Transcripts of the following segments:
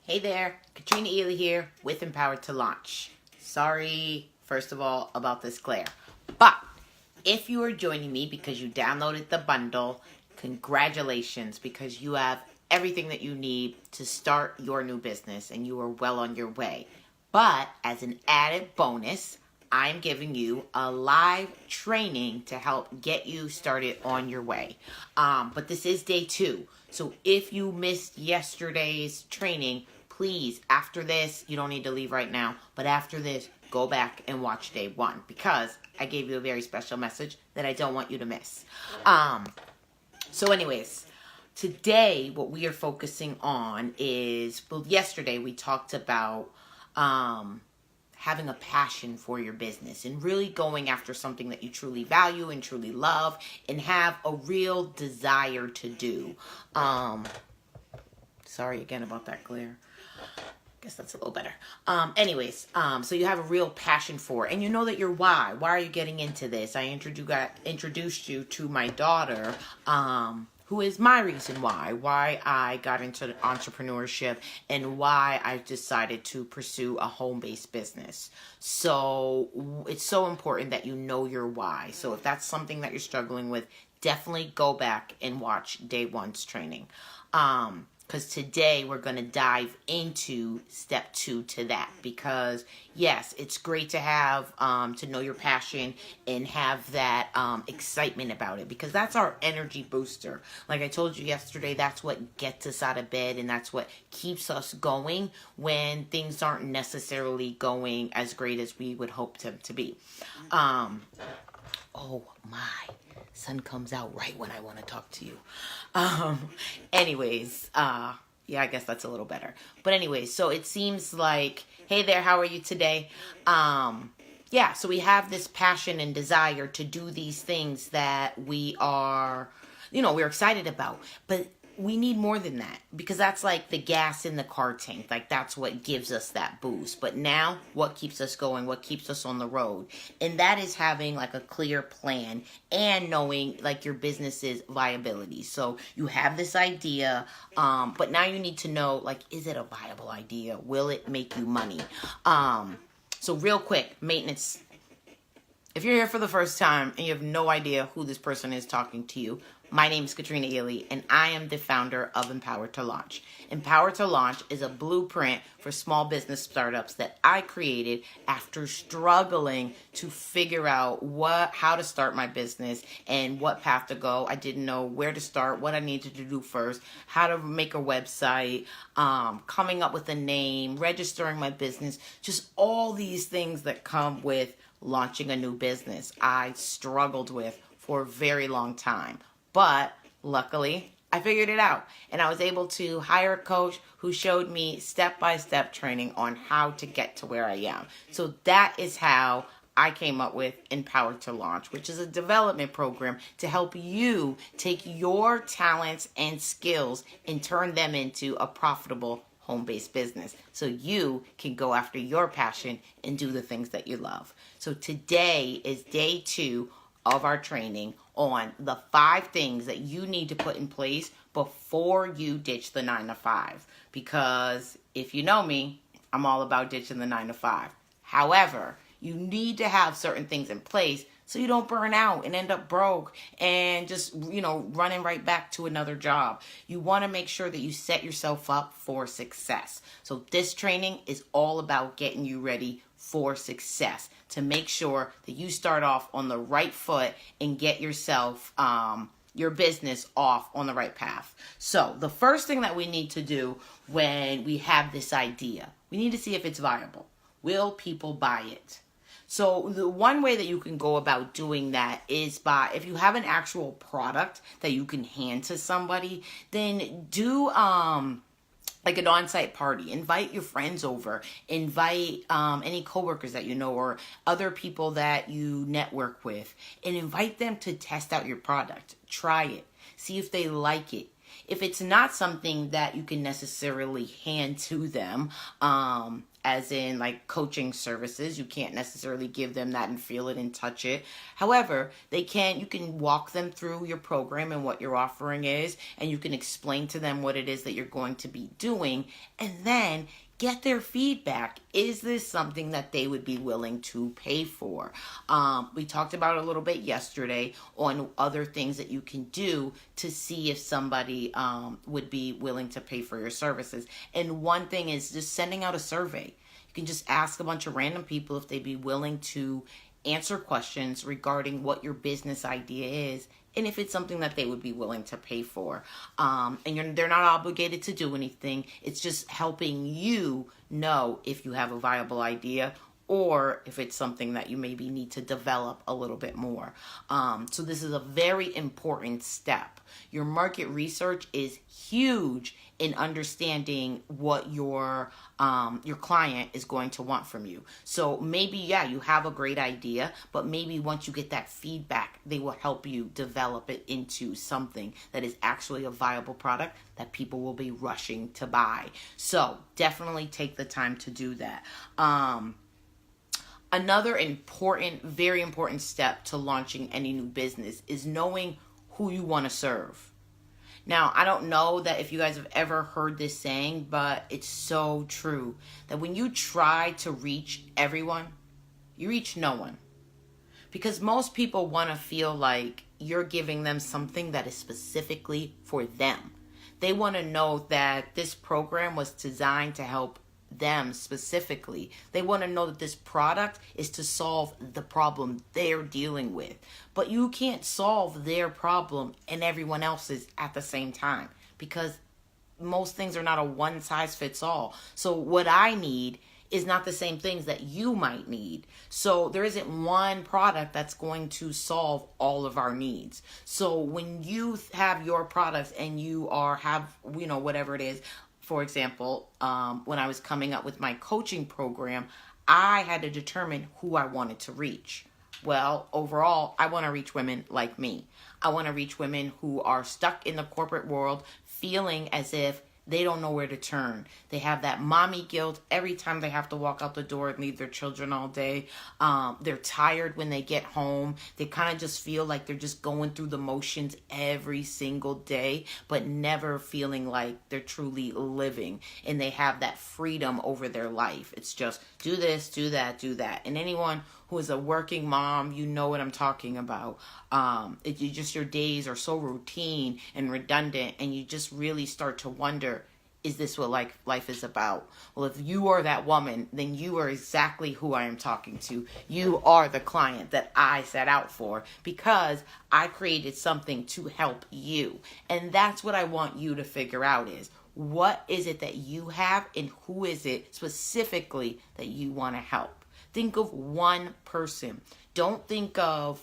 Hey there, Katrina Ely here with Empowered to Launch. Sorry, first of all, about this glare. But if you are joining me because you downloaded the bundle, congratulations, because you have everything that you need to start your new business and you are well on your way. But as an added bonus, I'm giving you a live training to help get you started on your way. But this is day 2. So if you missed yesterday's training, please, after this, you don't need to leave right now, but after this, go back and watch day 1 because I gave you a very special message that I don't want you to miss. So anyways, today what we are focusing on is, well, yesterday we talked about having a passion for your business and really going after something that you truly value and truly love and have a real desire to do. Sorry again about that glare. Guess that's a little better. So you have a real passion for it, and you know that your why. Why are you getting into this? I introduced you to my daughter, who is my reason why I got into entrepreneurship and why I decided to pursue a home-based business. So it's so important that you know your why. So if that's something that you're struggling with, definitely go back and watch day 1's training. Because today we're going to dive into step 2 to that. Because yes, it's great to have, to know your passion and have that excitement about it. Because that's our energy booster. Like I told you yesterday, that's what gets us out of bed. And that's what keeps us going when things aren't necessarily going as great as we would hope them to be. Oh my. Sun comes out right when I want to talk to you. Yeah, I guess that's a little better. But anyways, so it seems like, hey there, how are you today? So we have this passion and desire to do these things that we are, we're excited about. But we need more than that because that's like the gas in the car tank. Like that's what gives us that boost. But now what keeps us going, what keeps us on the road? And that is having like a clear plan and knowing like your business's viability. So you have this idea, but now you need to know like, is it a viable idea? Will it make you money? So real quick, maintenance. If you're here for the first time and you have no idea who this person is talking to you, my name is Katrina Ely, and I am the founder of Empowered to Launch. Empowered to Launch is a blueprint for small business startups that I created after struggling to figure out how to start my business and what path to go. I didn't know where to start, what I needed to do first, how to make a website, coming up with a name, registering my business, just all these things that come with launching a new business. I struggled with for a very long time. But luckily, I figured it out. And I was able to hire a coach who showed me step-by-step training on how to get to where I am. So that is how I came up with Empowered to Launch, which is a development program to help you take your talents and skills and turn them into a profitable home-based business so you can go after your passion and do the things that you love. So today is day 2 of our training on the 5 things that you need to put in place before you ditch the 9 to 5. Because if you know me, I'm all about ditching the 9 to 5. However, you need to have certain things in place so you don't burn out and end up broke and just, running right back to another job. You want to make sure that you set yourself up for success. So this training is all about getting you ready for success, to make sure that you start off on the right foot and get yourself, your business off on the right path. So the first thing that we need to do when we have this idea, we need to see if it's viable. Will people buy it? So the one way that you can go about doing that is by, if you have an actual product that you can hand to somebody, then do like an on-site party. Invite your friends over. Invite any coworkers that you know or other people that you network with, and invite them to test out your product. Try it. See if they like it. If it's not something that you can necessarily hand to them, as in like coaching services. You can't necessarily give them that and feel it and touch it. However, you can walk them through your program and what your offering is, and you can explain to them what it is that you're going to be doing, and then get their feedback. Is this something that they would be willing to pay for? We talked about it a little bit yesterday on other things that you can do to see if somebody would be willing to pay for your services. And one thing is just sending out a survey. You can just ask a bunch of random people if they'd be willing to answer questions regarding what your business idea is, and if it's something that they would be willing to pay for. They're not obligated to do anything. It's just helping you know if you have a viable idea or if it's something that you maybe need to develop a little bit more. So this is a very important step. Your market research is huge in understanding what your client is going to want from you. So maybe, you have a great idea, but maybe once you get that feedback, they will help you develop it into something that is actually a viable product that people will be rushing to buy. So definitely take the time to do that. Another very important step to launching any new business is knowing who you want to serve. Now, I don't know that if you guys have ever heard this saying, but it's so true that when you try to reach everyone, you reach no one. Because most people want to feel like you're giving them something that is specifically for them. They want to know that this program was designed to help them specifically. They want to know that this product is to solve the problem they're dealing with. But you can't solve their problem and everyone else's at the same time, because most things are not a one size fits all. So what I need is not the same things that you might need. So there isn't one product that's going to solve all of our needs. So when you have your products and you have whatever it is. For example, when I was coming up with my coaching program, I had to determine who I wanted to reach. Well, overall, I want to reach women like me. I want to reach women who are stuck in the corporate world, feeling as if they don't know where to turn. They have that mommy guilt every time they have to walk out the door and leave their children all day. They're tired when they get home. They kind of just feel like they're just going through the motions every single day, but never feeling like they're truly living. And they have that freedom over their life. It's just do this, do that, do that. And anyone who is a working mom, you know what I'm talking about. Your days are so routine and redundant, and you just really start to wonder, is this what life is about? Well, if you are that woman, then you are exactly who I am talking to. You are the client that I set out for, because I created something to help you. And that's what I want you to figure out is, what is it that you have, and who is it specifically that you want to help? Think of one person. Don't think of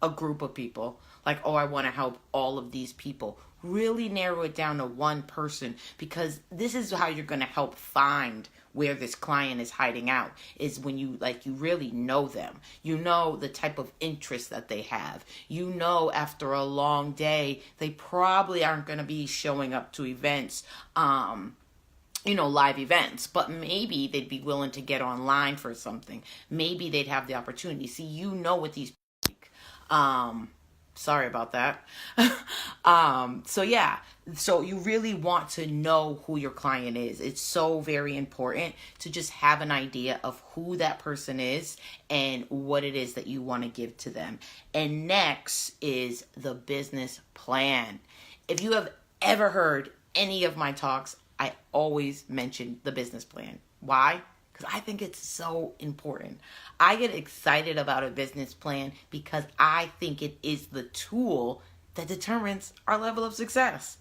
a group of people like, oh, I want to help all of these people. Really narrow it down to one person, because this is how you're going to help find where this client is hiding out, is when you really know them. You know the type of interest that they have. You know, after a long day, they probably aren't going to be showing up to events, live events, but maybe they'd be willing to get online for something. Maybe they'd have the opportunity. See, you know what these sorry about that. So you really want to know who your client is. It's so very important to just have an idea of who that person is and what it is that you want to give to them. And next is the business plan. If you have ever heard any of my talks, I always mention the business plan. Why? Because I think it's so important. I get excited about a business plan because I think it is the tool that determines our level of success.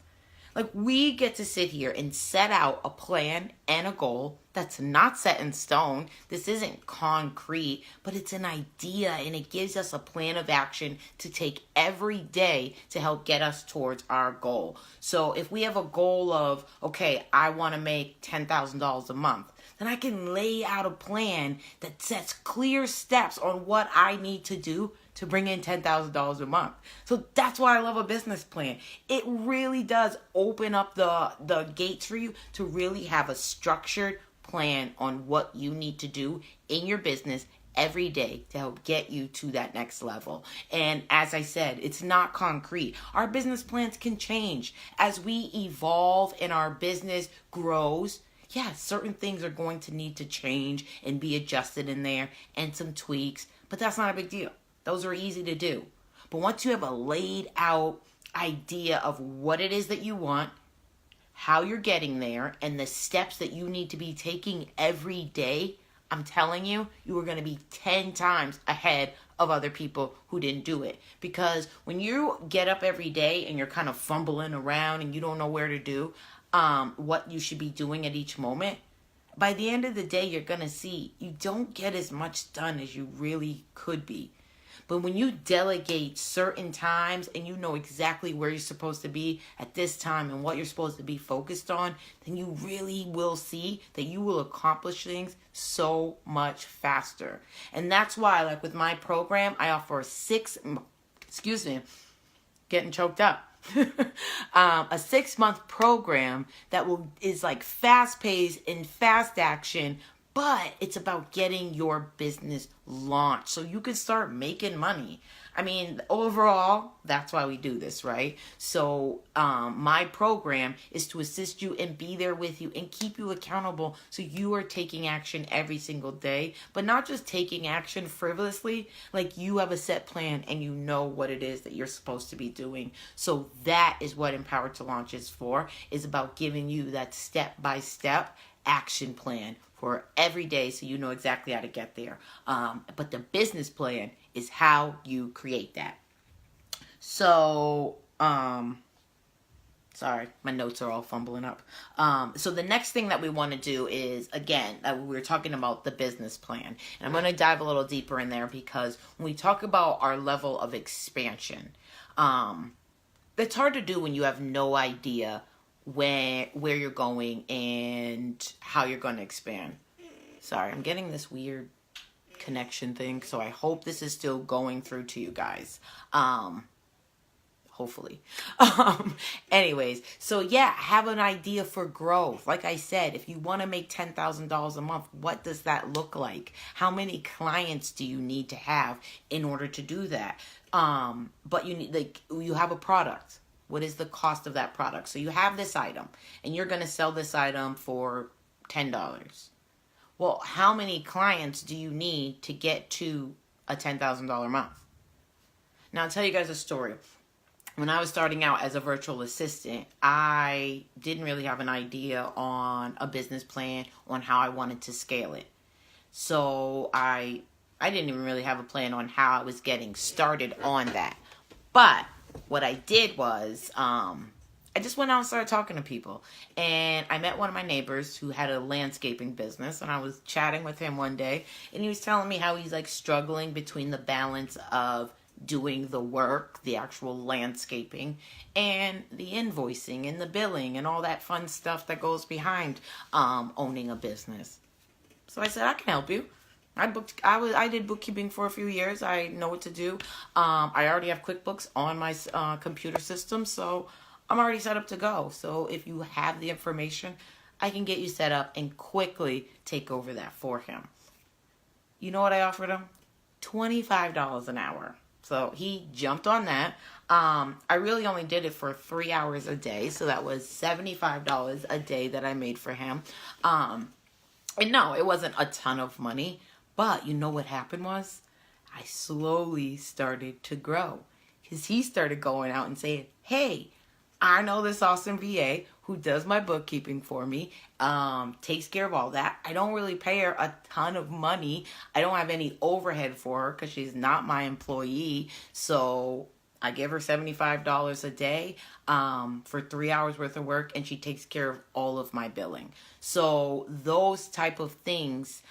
Like, we get to sit here and set out a plan and a goal that's not set in stone. This isn't concrete, but it's an idea, and it gives us a plan of action to take every day to help get us towards our goal. So if we have a goal of, okay, I want to make $10,000 a month, then I can lay out a plan that sets clear steps on what I need to do to bring in $10,000 a month. So that's why I love a business plan. It really does open up the gates for you to really have a structured plan on what you need to do in your business every day to help get you to that next level. And as I said, it's not concrete. Our business plans can change as we evolve and our business grows. Yeah, certain things are going to need to change and be adjusted in there and some tweaks, but that's not a big deal. Those are easy to do. But once you have a laid out idea of what it is that you want, how you're getting there, and the steps that you need to be taking every day, I'm telling you, you are going to be 10 times ahead of other people who didn't do it. Because when you get up every day and you're kind of fumbling around and you don't know where to do what you should be doing at each moment, by the end of the day, you're going to see you don't get as much done as you really could be. But when you delegate certain times and you know exactly where you're supposed to be at this time and what you're supposed to be focused on, then you really will see that you will accomplish things so much faster. And that's why, like with my program, I offer getting choked up. A 6-month program that is like fast paced and fast action, but it's about getting your business launched so you can start making money. I mean, overall, that's why we do this, right? So my program is to assist you and be there with you and keep you accountable so you are taking action every single day, but not just taking action frivolously. Like, you have a set plan and you know what it is that you're supposed to be doing. So that is what Empowered to Launch is for, is about giving you that step-by-step action plan for every day so you know exactly how to get there. But the business plan is how you create that. So, sorry, my notes are all fumbling up. So the next thing that we want to do is, again, we're talking about the business plan. And I'm going to dive a little deeper in there because when we talk about our level of expansion, it's hard to do when you have no idea where you're going and how you're going to expand. Sorry, I'm getting this weird connection thing, so I hope this is still going through to you guys. Hopefully. Anyways, so yeah, have an idea for growth. Like I said, if you want to make $10,000 a month, what does that look like? How many clients do you need to have in order to do that? But you have a product. What is the cost of that product? So you have this item and you're going to sell this item for $10. Well, how many clients do you need to get to a $10,000 month? Now, I'll tell you guys a story. When I was starting out as a virtual assistant, I didn't really have an idea on a business plan on how I wanted to scale it. So I didn't even really have a plan on how I was getting started on that. But what I did was, I just went out and started talking to people. And I met one of my neighbors who had a landscaping business. And I was chatting with him one day. And he was telling me how he's like struggling between the balance of doing the work, the actual landscaping, and the invoicing and the billing and all that fun stuff that goes behind owning a business. So I said, I can help you. I did bookkeeping for a few years. I know what to do. I already have QuickBooks on my computer system, so I'm already set up to go. So if you have the information, I can get you set up and quickly take over that for him. You know what I offered him? $25 an hour. So he jumped on that. I really only did it for 3 hours a day. So that was $75 a day that I made for him. And no, it wasn't a ton of money. But you know what happened was I slowly started to grow. Because he started going out and saying, hey, I know this awesome VA who does my bookkeeping for me, takes care of all that. I don't really pay her a ton of money. I don't have any overhead for her because she's not my employee. So I give her $75 a day for 3 hours worth of work, and she takes care of all of my billing. So those type of things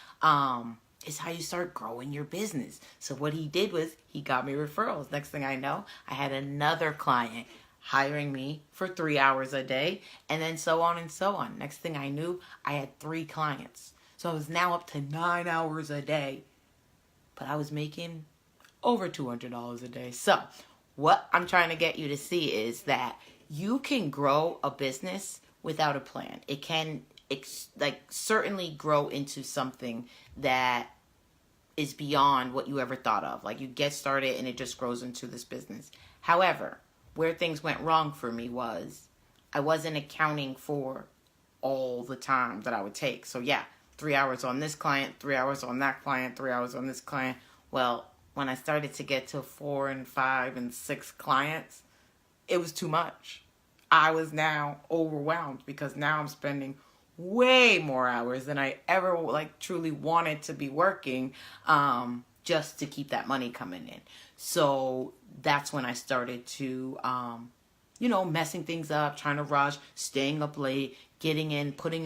is how you start growing your business. So what he did was he got me referrals. Next thing I know, I had another client hiring me for 3 hours a day, and then so on and so on. Next thing I knew, I had 3 clients. So I was now up to 9 hours a day, but I was making over $200 a day. So what I'm trying to get you to see is that you can grow a business without a plan. It certainly grow into something that is beyond what you ever thought of. Like, you get started and it just grows into this business. However, where things went wrong for me was I wasn't accounting for all the time that I would take. So yeah, 3 hours on this client, 3 hours on that client, 3 hours on this client. Well, when I started to get to 4 and 5 and 6 clients, it was too much. I was now overwhelmed because now I'm spending way more hours than I ever truly wanted to be working, just to keep that money coming in. So that's when I started to, messing things up, trying to rush, staying up late, putting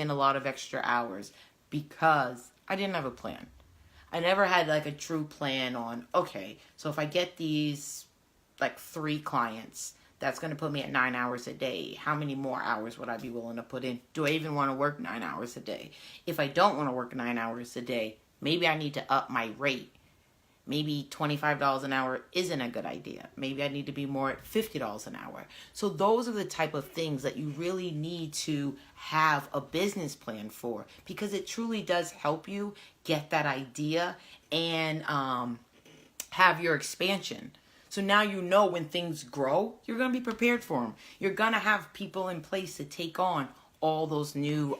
in a lot of extra hours because I didn't have a plan. I never had a true plan on, okay, so if I get these 3 clients, that's going to put me at 9 hours a day. How many more hours would I be willing to put in? Do I even want to work 9 hours a day? If I don't want to work 9 hours a day, maybe I need to up my rate. Maybe $25 an hour isn't a good idea. Maybe I need to be more at $50 an hour. So those are the type of things that you really need to have a business plan for, because it truly does help you get that idea and have your expansion. So now you know when things grow, you're going to be prepared for them. You're going to have people in place to take on all those new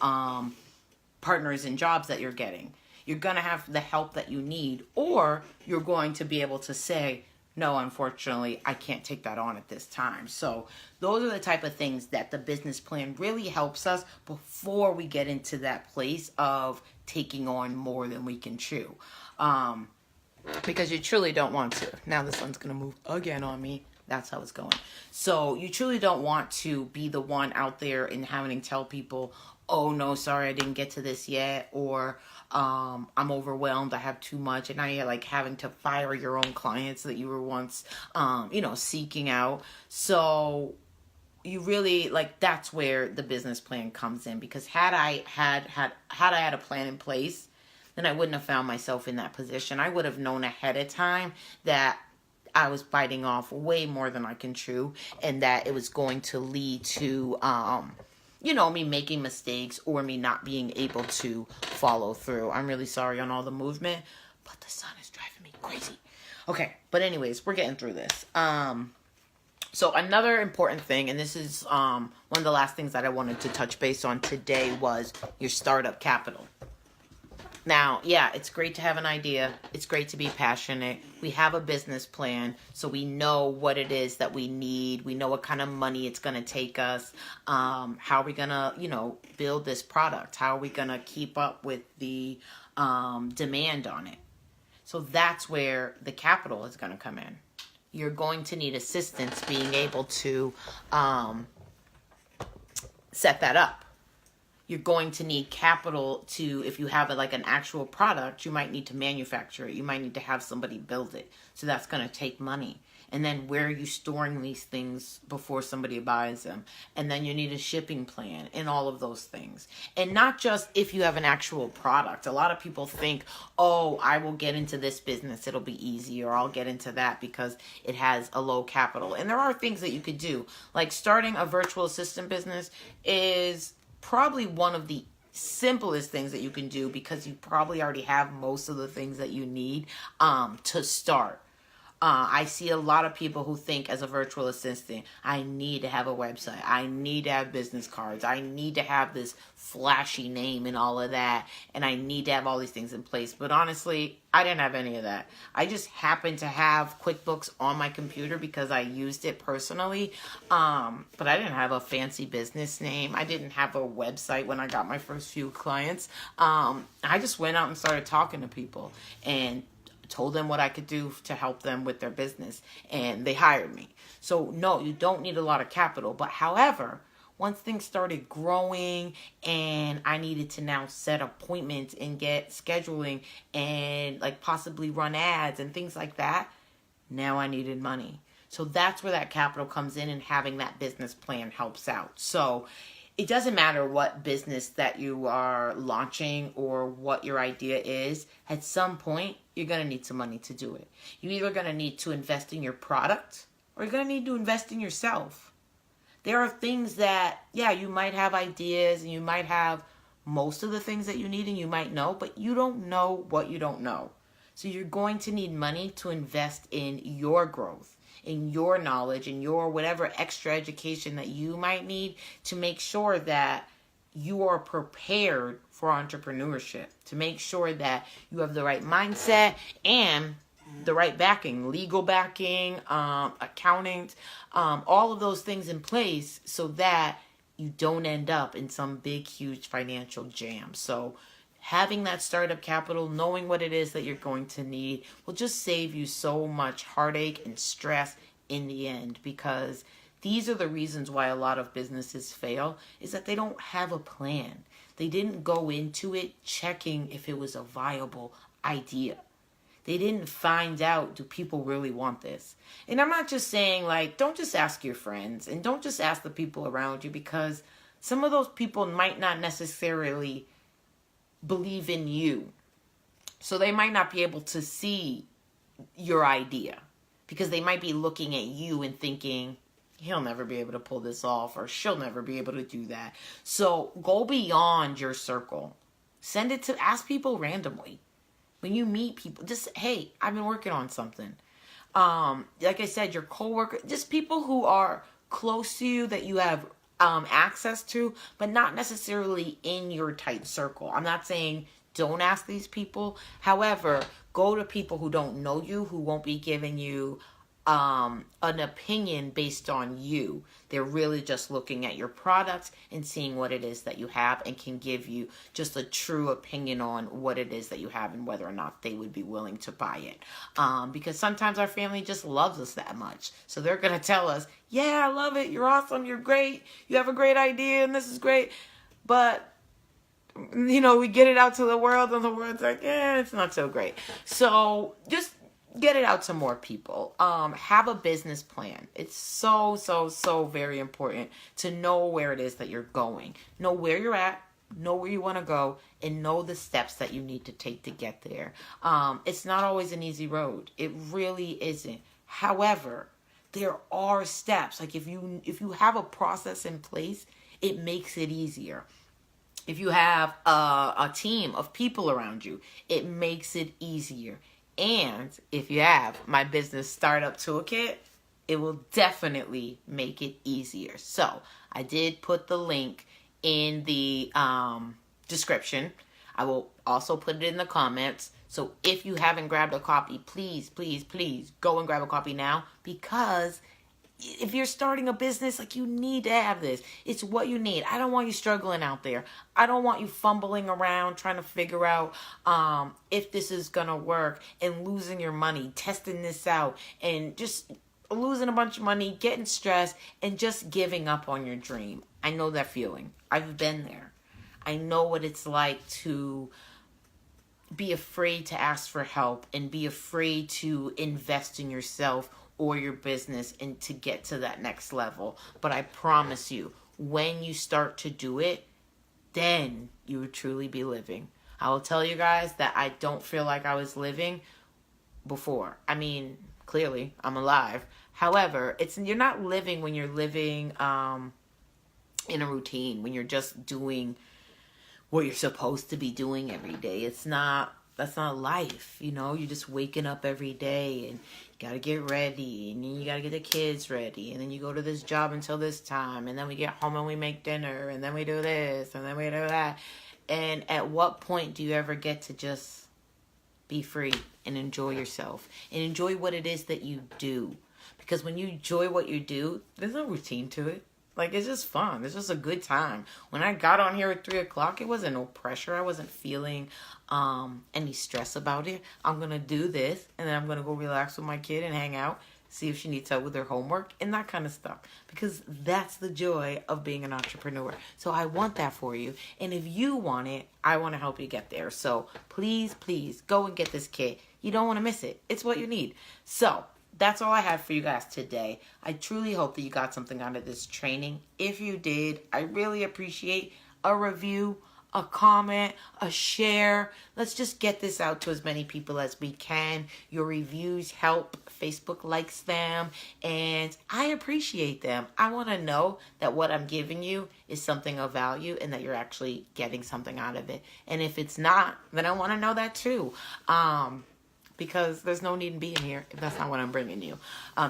partners and jobs that you're getting. You're going to have the help that you need, or you're going to be able to say, no, unfortunately, I can't take that on at this time. So those are the type of things that the business plan really helps us before we get into that place of taking on more than we can chew. Because you truly don't want to. Now the sun's going to move again on me. That's how it's going. So you truly don't want to be the one out there and having to tell people, oh no, sorry, I didn't get to this yet. Or I'm overwhelmed, I have too much. And now you're having to fire your own clients that you were once, seeking out. So you really that's where the business plan comes in. Because had I had a plan in place, then I wouldn't have found myself in that position. I would have known ahead of time that I was biting off way more than I can chew, and that it was going to lead to, me making mistakes or me not being able to follow through. I'm really sorry on all the movement, but the sun is driving me crazy. Okay, but anyways, we're getting through this. So another important thing, and this is one of the last things that I wanted to touch base on today, was your startup capital. Now, yeah, it's great to have an idea. It's great to be passionate. We have a business plan, so we know what it is that we need. We know what kind of money it's going to take us. How are we going to, build this product? How are we going to keep up with the demand on it? So that's where the capital is going to come in. You're going to need assistance being able to set that up. You're going to need capital to, if you have an actual product, you might need to manufacture it. You might need to have somebody build it. So that's going to take money. And then where are you storing these things before somebody buys them? And then you need a shipping plan and all of those things. And not just if you have an actual product. A lot of people think, oh, I will get into this business. It'll be easy, or I'll get into that because it has a low capital. And there are things that you could do. Like starting a virtual assistant business is probably one of the simplest things that you can do, because you probably already have most of the things that you need to start. I see a lot of people who think as a virtual assistant, I need to have a website. I need to have business cards. I need to have this flashy name and all of that. And I need to have all these things in place. But honestly, I didn't have any of that. I just happened to have QuickBooks on my computer because I used it personally. But I didn't have a fancy business name. I didn't have a website when I got my first few clients. I just went out and started talking to people and told them what I could do to help them with their business, and they hired me. So no, you don't need a lot of capital. But however, once things started growing and I needed to now set appointments and get scheduling and possibly run ads and things like that, now I needed money. So that's where that capital comes in, and having that business plan helps out. So it doesn't matter what business that you are launching or what your idea is. At some point, you're going to need some money to do it. You're either going to need to invest in your product, or you're going to need to invest in yourself. There are things that, yeah, you might have ideas and you might have most of the things that you need and you might know, but you don't know what you don't know. So you're going to need money to invest in your growth, in your knowledge, in your whatever extra education that you might need to make sure that you are prepared for entrepreneurship, to make sure that you have the right mindset and the right backing, legal backing, accounting, all of those things in place so that you don't end up in some big, huge financial jam. So having that startup capital, knowing what it is that you're going to need will just save you so much heartache and stress in the end, because these are the reasons why a lot of businesses fail, is that they don't have a plan. They didn't go into it checking if it was a viable idea. They didn't find out, do people really want this? And I'm not just saying, like, don't just ask your friends and don't just ask the people around you, because some of those people might not necessarily believe in you. So they might not be able to see your idea because they might be looking at you and thinking, he'll never be able to pull this off, or she'll never be able to do that. So go beyond your circle. Ask people randomly. When you meet people, just, hey, I've been working on something. Like I said, your coworker, just people who are close to you that you have access to, but not necessarily in your tight circle. I'm not saying don't ask these people. However, go to people who don't know you, who won't be giving you an opinion based on you. They're really just looking at your products and seeing what it is that you have and can give you just a true opinion on what it is that you have and whether or not they would be willing to buy it. Because sometimes our family just loves us that much. So they're going to tell us, yeah, I love it. You're awesome. You're great. You have a great idea and this is great. But we get it out to the world and the world's like, yeah, it's not so great. So just get it out to more people. Have a business plan. It's so very important to know where it is that you're going. Know where you're at, know where you want to go, and know the steps that you need to take to get there. It's not always an easy road. It really isn't. However, there are steps. Like if you have a process in place, it makes it easier. If you have a team of people around you, it makes it easier. And if you have my business startup toolkit, it will definitely make it easier. So I did put the link in the description. I will also put it in the comments. So if you haven't grabbed a copy, please go and grab a copy now, because if you're starting a business, like, you need to have this. It's what you need. I don't want you struggling out there. I don't want you fumbling around trying to figure out if this is going to work and losing your money, testing this out, and just losing a bunch of money, getting stressed, and just giving up on your dream. I know that feeling. I've been there. I know what it's like to be afraid to ask for help and be afraid to invest in yourself or your business and to get to that next level. But I promise you, when you start to do it, then you would truly be living. I will tell you guys that I don't feel like I was living before. I mean, clearly, I'm alive. However, you're not living when you're living in a routine, when you're just doing what you're supposed to be doing every day. That's not life, You're just waking up every day and you got to get ready, and then you got to get the kids ready, and then you go to this job until this time, and then we get home and we make dinner, and then we do this, and then we do that. And at what point do you ever get to just be free and enjoy yourself and enjoy what it is that you do? Because when you enjoy what you do, there's no routine to it. Like, it's just fun. It's just a good time. When I got on here at 3 o'clock, it wasn't no pressure. I wasn't feeling any stress about it. I'm going to do this, and then I'm going to go relax with my kid and hang out, see if she needs help with her homework, and that kind of stuff. Because that's the joy of being an entrepreneur. So I want that for you. And if you want it, I want to help you get there. So please go and get this kit. You don't want to miss it. It's what you need. So that's all I have for you guys today. I truly hope that you got something out of this training. If you did, I really appreciate a review, a comment, a share. Let's just get this out to as many people as we can. Your reviews help. Facebook likes them, and I appreciate them. I want to know that what I'm giving you is something of value and that you're actually getting something out of it. And if it's not, then I want to know that too. Because there's no need in being here if that's not what I'm bringing you.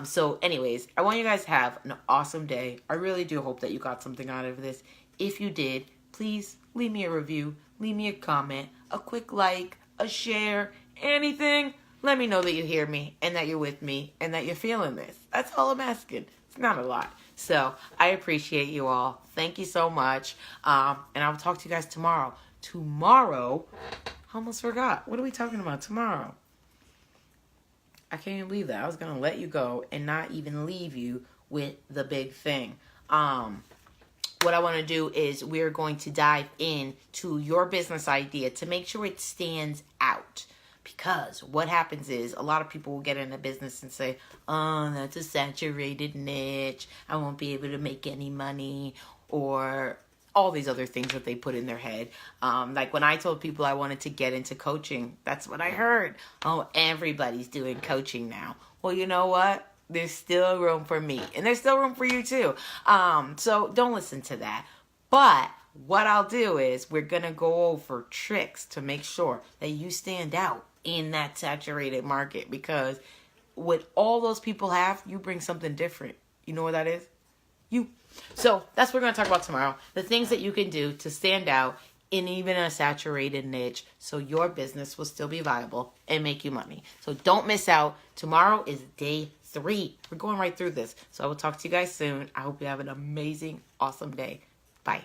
So anyways, I want you guys to have an awesome day. I really do hope that you got something out of this. If you did, please leave me a review, leave me a comment, a quick like, a share, anything. Let me know that you hear me and that you're with me and that you're feeling this. That's all I'm asking. It's not a lot. So I appreciate you all. Thank you so much. And I'll talk to you guys tomorrow. Tomorrow, I almost forgot. What are we talking about tomorrow? I can't even believe that. I was going to let you go and not even leave you with the big thing. What I want to do is we're going to dive into your business idea to make sure it stands out. Because what happens is a lot of people will get into business and say, oh, that's a saturated niche. I won't be able to make any money, or all these other things that they put in their head. Like when I told people I wanted to get into coaching, that's what I heard. Oh, everybody's doing coaching now. Well, you know what? There's still room for me, and there's still room for you too. So don't listen to that. But what I'll do is we're going to go over tricks to make sure that you stand out in that saturated market, because what all those people have, you bring something different. You know what that is? You. So that's what we're going to talk about tomorrow. The things that you can do to stand out in even a saturated niche so your business will still be viable and make you money. So don't miss out. Tomorrow is day 3. We're going right through this. So I will talk to you guys soon. I hope you have an amazing, awesome day. Bye.